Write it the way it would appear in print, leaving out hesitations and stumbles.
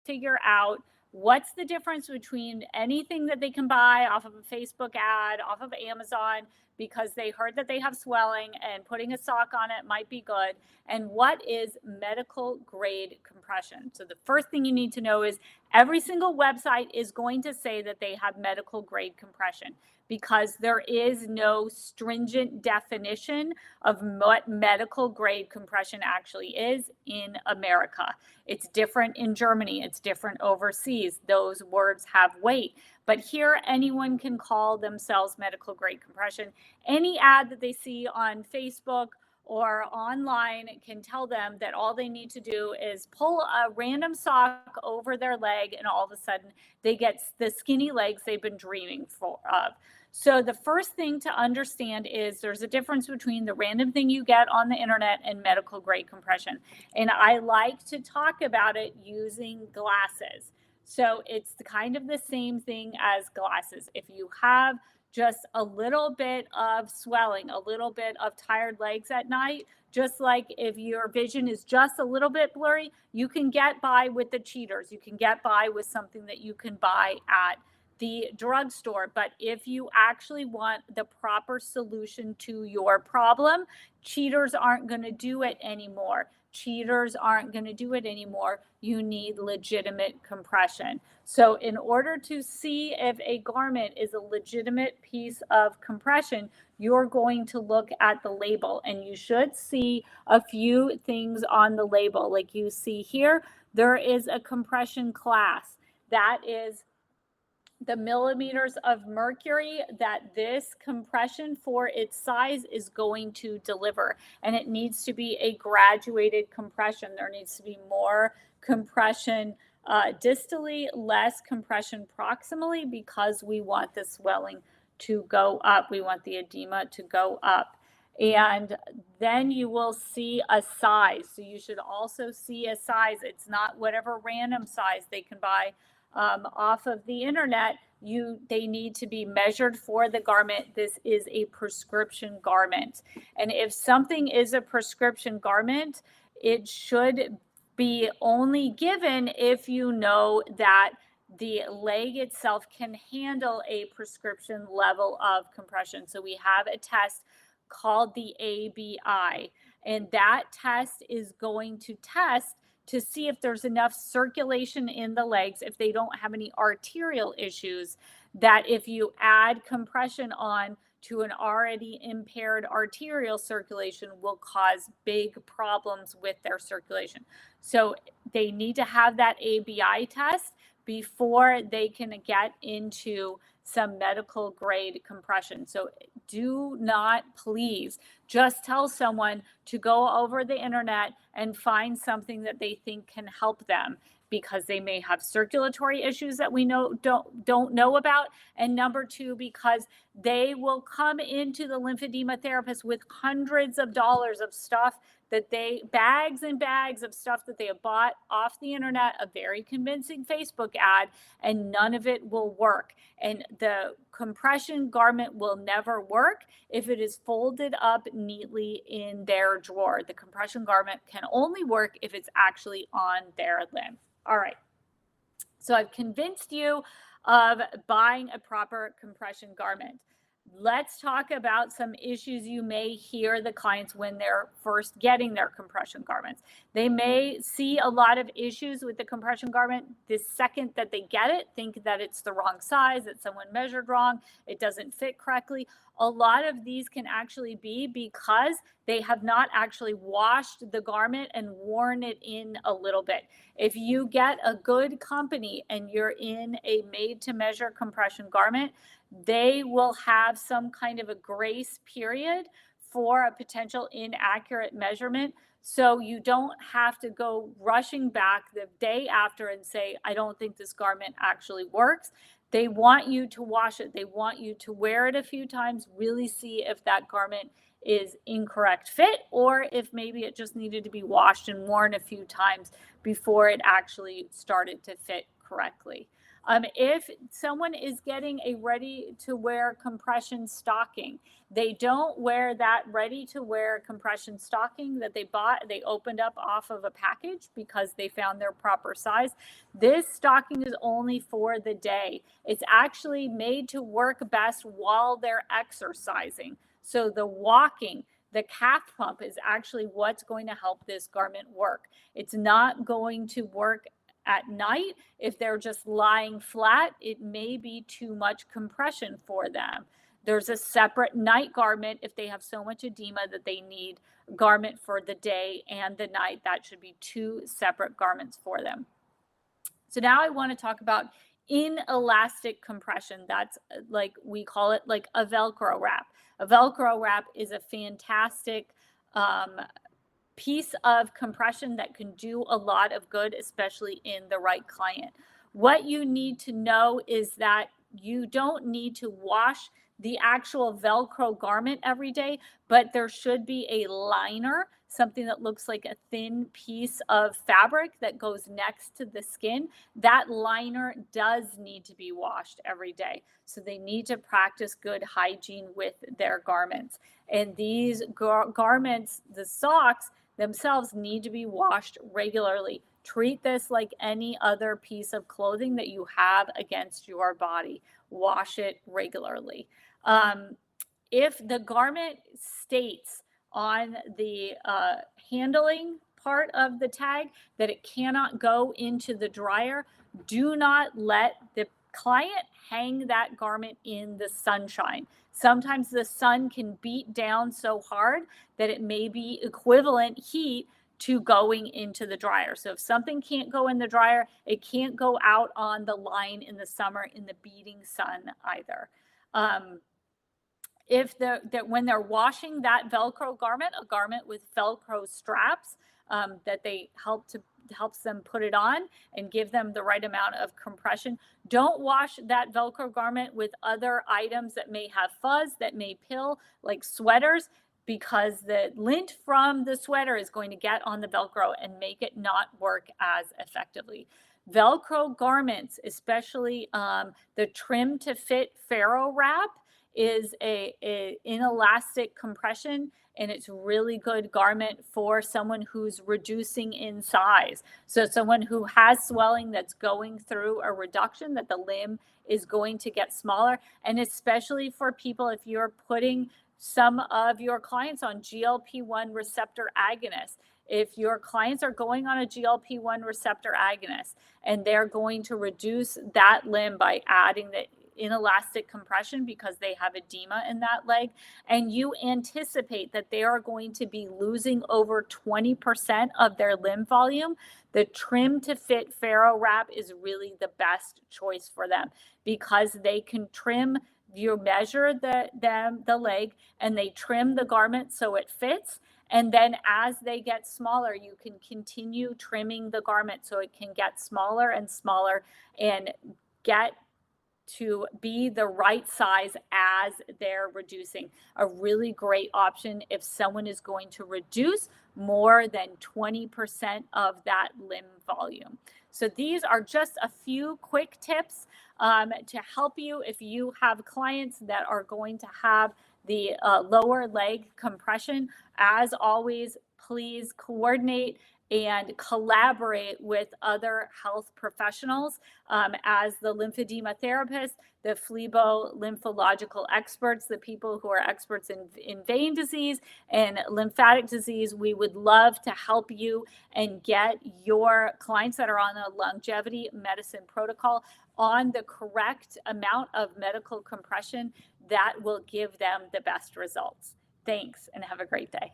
figure out what's the difference between anything that they can buy off of a Facebook ad, off of Amazon, because they heard that they have swelling and putting a sock on it might be good, and what is medical grade compression. So the first thing you need to know is every single website is going to say that they have medical grade compression, because there is no stringent definition of what medical grade compression actually is in America. It's different in Germany, it's different overseas. Those words have weight. But here, anyone can call themselves medical grade compression. Any ad that they see on Facebook or online can tell them that all they need to do is pull a random sock over their leg, and all of a sudden they get the skinny legs they've been dreaming of. So the first thing to understand is there's a difference between the random thing you get on the internet and medical grade compression. And I like to talk about it using glasses. So it's kind of the same thing as glasses. If you have just a little bit of swelling, a little bit of tired legs at night, just like if your vision is just a little bit blurry, you can get by with the cheaters. You can get by with something that you can buy at the drugstore. But if you actually want the proper solution to your problem, cheaters aren't going to do it anymore. Cheaters aren't going to do it anymore. You need legitimate compression. So in order to see if a garment is a legitimate piece of compression, you're going to look at the label, and you should see a few things on the label. Like you see here, there is a compression class. That is the millimeters of mercury that this compression for its size is going to deliver. And it needs to be a graduated compression. There needs to be more compression distally, less compression proximally, because we want the swelling to go up. We want the edema to go up. And then you will see a size. So you should also see a size. It's not whatever random size they can buy off of the internet. They need to be measured for the garment. This is a prescription garment. And if something is a prescription garment, it should be only given if you know that the leg itself can handle a prescription level of compression. So we have a test called the ABI, and that test is going to test to see if there's enough circulation in the legs, if they don't have any arterial issues, that if you add compression on to an already impaired arterial circulation will cause big problems with their circulation. So they need to have that ABI test before they can get into some medical grade compression. So do not, please, just tell someone to go over the internet and find something that they think can help them, because they may have circulatory issues that we don't know about. And number two, because they will come into the lymphedema therapist with hundreds of dollars of stuff that bags and bags of stuff that they have bought off the internet, a very convincing Facebook ad, and none of it will work. And the compression garment will never work if it is folded up neatly in their drawer. The compression garment can only work if it's actually on their limb. All right. So I've convinced you of buying a proper compression garment. Let's talk about some issues you may hear the clients when they're first getting their compression garments. They may see a lot of issues with the compression garment the second that they get it, think that it's the wrong size, that someone measured wrong, it doesn't fit correctly. A lot of these can actually be because they have not actually washed the garment and worn it in a little bit. If you get a good company and you're in a made-to-measure compression garment, they will have some kind of a grace period for a potential inaccurate measurement. So you don't have to go rushing back the day after and say, I don't think this garment actually works. They want you to wash it. They want you to wear it a few times, really see if that garment is incorrect fit, or if maybe it just needed to be washed and worn a few times before it actually started to fit correctly. If someone is getting a ready-to-wear compression stocking, they don't wear that ready-to-wear compression stocking that they bought, they opened up off of a package because they found their proper size. This stocking is only for the day. It's actually made to work best while they're exercising. So the walking, the calf pump is actually what's going to help this garment work. It's not going to work at night. If they're just lying flat, it may be too much compression for them. There's a separate night garment if they have so much edema that they need garment for the day and the night. That should be two separate garments for them. So now I want to talk about inelastic compression. That's like, we call it like a Velcro wrap. A Velcro wrap is a fantastic piece of compression that can do a lot of good, especially in the right client. What you need to know is that you don't need to wash the actual Velcro garment every day, but there should be a liner, something that looks like a thin piece of fabric that goes next to the skin. That liner does need to be washed every day. So they need to practice good hygiene with their garments. And these garments, the socks themselves, need to be washed regularly. Treat this like any other piece of clothing that you have against your body. Wash it regularly. If the garment states on the handling part of the tag that it cannot go into the dryer, do not let the client hang that garment in the sunshine. Sometimes the sun can beat down so hard that it may be equivalent heat to going into the dryer. So if something can't go in the dryer, it can't go out on the line in the summer in the beating sun either. If when they're washing that Velcro garment, a garment with Velcro straps that they helps them put it on and give them the right amount of compression. Don't wash that Velcro garment with other items that may have fuzz, that may pill, like sweaters, because the lint from the sweater is going to get on the Velcro and make it not work as effectively. Velcro garments, especially the trim to fit Ferro wrap, is a inelastic compression, and it's really good garment for someone who's reducing in size. So someone who has swelling that's going through a reduction, that the limb is going to get smaller, and especially for people, if you're putting some of your clients on GLP-1 receptor agonists. If your clients are going on a GLP-1 receptor agonist and they're going to reduce that limb by adding the inelastic compression because they have edema in that leg, and you anticipate that they are going to be losing over 20% of their limb volume, the trim to fit Ferro wrap is really the best choice for them, because they can trim, you measure the leg and they trim the garment so it fits. And then as they get smaller, you can continue trimming the garment so it can get smaller and smaller and get to be the right size as they're reducing. A really great option if someone is going to reduce more than 20% of that limb volume. So these are just a few quick tips to help you if you have clients that are going to have the lower leg compression. As always, please coordinate and collaborate with other health professionals as the lymphedema therapist, the phlebolymphological experts, the people who are experts in vein disease and lymphatic disease. We would love to help you and get your clients that are on a longevity medicine protocol on the correct amount of medical compression that will give them the best results. Thanks, and have a great day.